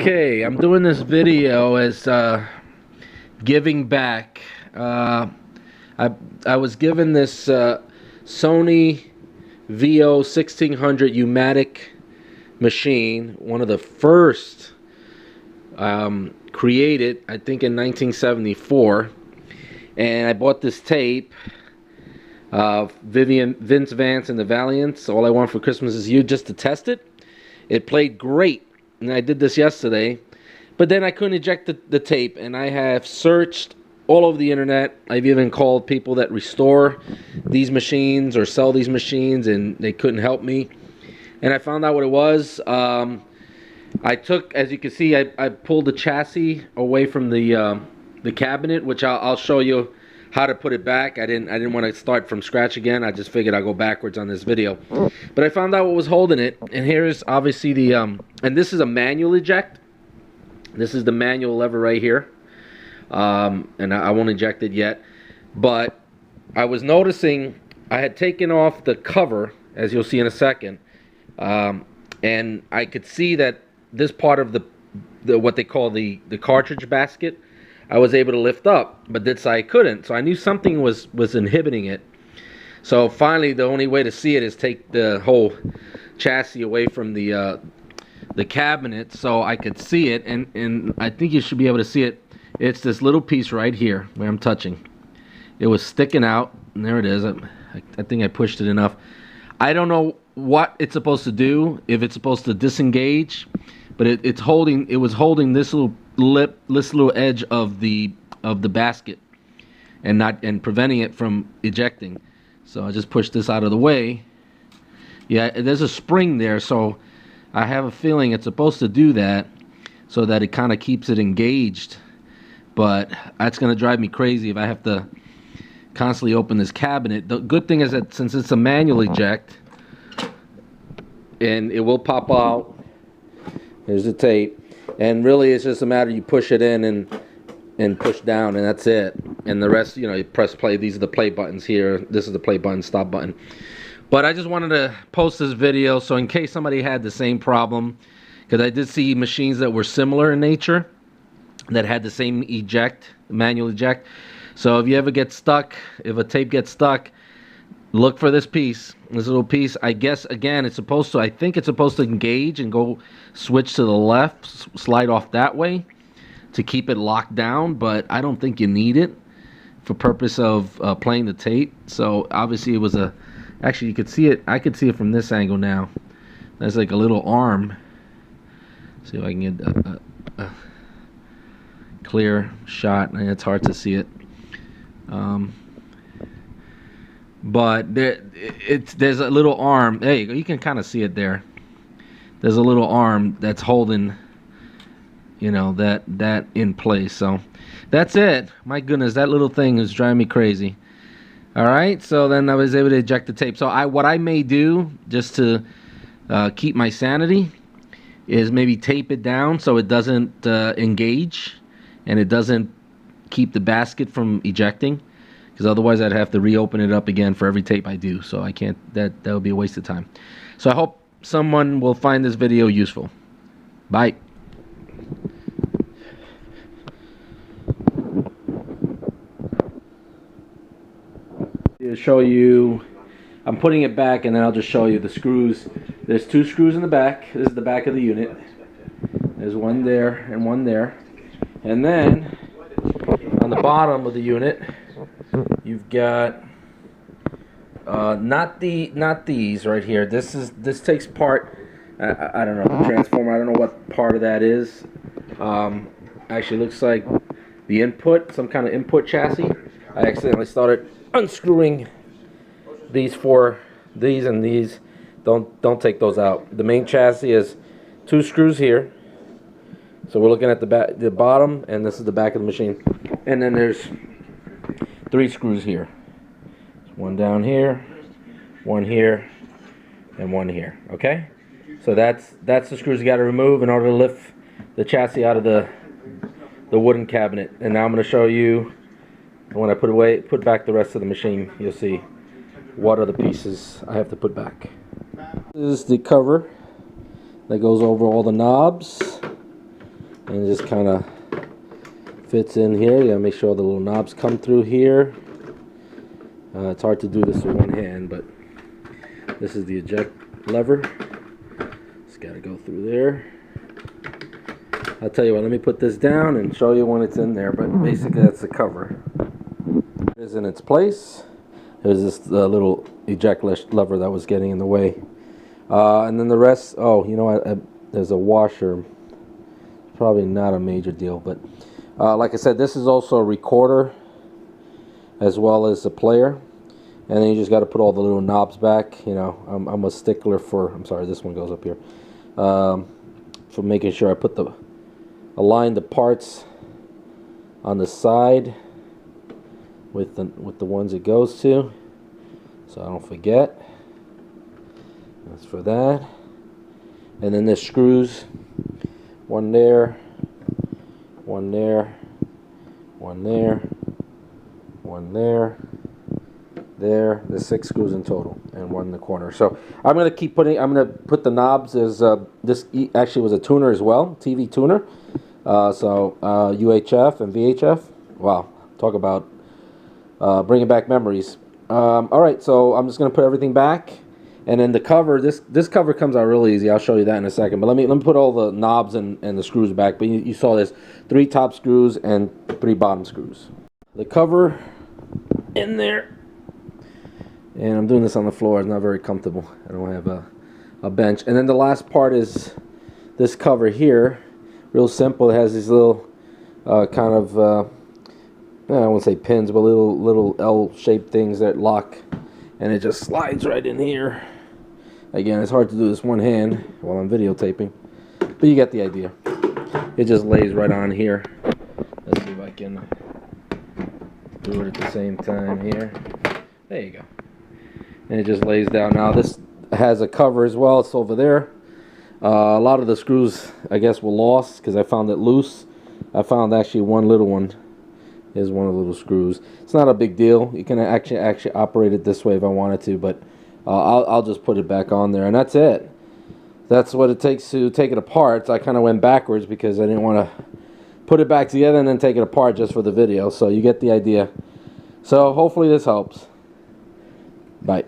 Okay, I'm doing this video as giving back. I was given this Sony VO-1600 umatic machine, one of the first created, I think, in 1974. And I bought this tape, Vince Vance and the Valiants, All I Want for Christmas Is You, just to test it. It played great, and I did this yesterday, but then I couldn't eject the tape, and I have searched all over the internet. I've even called people that restore these machines or sell these machines, and they couldn't help me. And I found out what it was. I took, as you can see, I pulled the chassis away from the cabinet, which I'll show you how to put it back. I didn't want to start from scratch again. I just figured I'll go backwards on this video. But I found out what was holding it, and here is obviously the and this is a manual eject. This is the manual lever right here. And I won't eject it yet. But I was noticing I had taken off the cover, as you'll see in a second. And I could see that this part of the what they call the cartridge basket, I was able to lift up, but this I couldn't. So I knew something was inhibiting it. So finally, the only way to see it is take the whole chassis away from the cabinet so I could see it. And I think you should be able to see it. It's this little piece right here where I'm touching. It was sticking out, and there it is. I think I pushed it enough. I don't know what it's supposed to do, if it's supposed to disengage, but it was holding this little lip, this little edge of the basket, and preventing it from ejecting. So I just pushed this out of the way. Yeah, there's a spring there, so I have a feeling it's supposed to do that so that it kind of keeps it engaged. But that's going to drive me crazy if I have to constantly open this cabinet. The good thing is that since it's a manual eject, and it will pop out. Here's the tape. And really, it's just a matter you push it in and push down, and that's it. And the rest, you press play. These are the play buttons here. This is the play button, stop button. But I just wanted to post this video so in case somebody had the same problem, because I did see machines that were similar in nature that had the same manual eject. So if you ever get stuck, if a tape gets stuck, look for this piece, this little piece. I guess, again, I think it's supposed to engage and go switch to the left, slide off that way to keep it locked down, but I don't think you need it for purpose of playing the tape. So obviously it was actually you could see it, I could see it from this angle now. There's like a little arm. See if I can get a clear shot, and it's hard to see it. But there's a little arm. There you go. You can kind of see it there. There's a little arm that's holding, that in place. So that's it. My goodness, that little thing is driving me crazy. All right. So then I was able to eject the tape. So what I may do just to keep my sanity is maybe tape it down so it doesn't engage and it doesn't keep the basket from ejecting. Because otherwise I'd have to reopen it up again for every tape I do. So I can't, that would be a waste of time. So I hope someone will find this video useful. Bye. To show you, I'm putting it back, and then I'll just show you the screws. There's two screws in the back. This is the back of the unit. There's one there and one there. And then on the bottom of the unit, you've got not these right here. This takes part. I don't know, the transformer. I don't know what part of that is. Actually, looks like the input, some kind of input chassis. I accidentally started unscrewing these and these. Don't take those out. The main chassis is two screws here. So we're looking at the bottom, and this is the back of the machine. And then there's three screws here. One down here, one here, and one here. Okay? So that's the screws you got to remove in order to lift the chassis out of the wooden cabinet. And now I'm going to show you, when I put back the rest of the machine, you'll see what are the pieces I have to put back. This is the cover that goes over all the knobs. and it just kind of fits in here. You gotta make sure the little knobs come through here. It's hard to do this with one hand, but this is the eject lever. It's gotta go through there. I'll tell you what, let me put this down and show you when it's in there, but basically that's the cover. It is in its place. There's this little eject lever that was getting in the way. And then the rest, oh, you know what, there's a washer. Probably not a major deal, but like I said, this is also a recorder as well as a player. And then you just got to put all the little knobs back. You know, I'm a stickler for, I'm sorry, this one goes up here, for making sure I align the parts on the side with the ones it goes to, so I don't forget. That's for that. And then there's screws, one there, one there, one there, one there, there. There's 6 screws in total, and one in the corner. So I'm gonna put the knobs as this actually was a tuner as well, TV tuner. So UHF and VHF. Wow, talk about bringing back memories. All right, so I'm just gonna put everything back, and then the cover. This cover comes out really easy. I'll show you that in a second. But let me put all the knobs and the screws back. But you saw this: 3 top screws and 3 bottom screws. The cover in there, and I'm doing this on the floor. It's not very comfortable. I don't have a bench. And then the last part is this cover here. Real simple. It has these little kind of I won't say pins, but little L-shaped things that lock, and it just slides right in here. Again, it's hard to do this one hand while I'm videotaping, but you get the idea. It just lays right on here. Let's see if I can do it at the same time here. There you go. And it just lays down. Now this has a cover as well. It's over there. A lot of the screws, I guess, were lost because I found it loose. I found actually one little one. Is one of the little screws. It's not a big deal. You can actually operate it this way if I wanted to, but I'll just put it back on there, and that's it. That's what it takes to take it apart. I kind of went backwards because I didn't want to put it back together and then take it apart just for the video. So you get the idea. So hopefully this helps. Bye.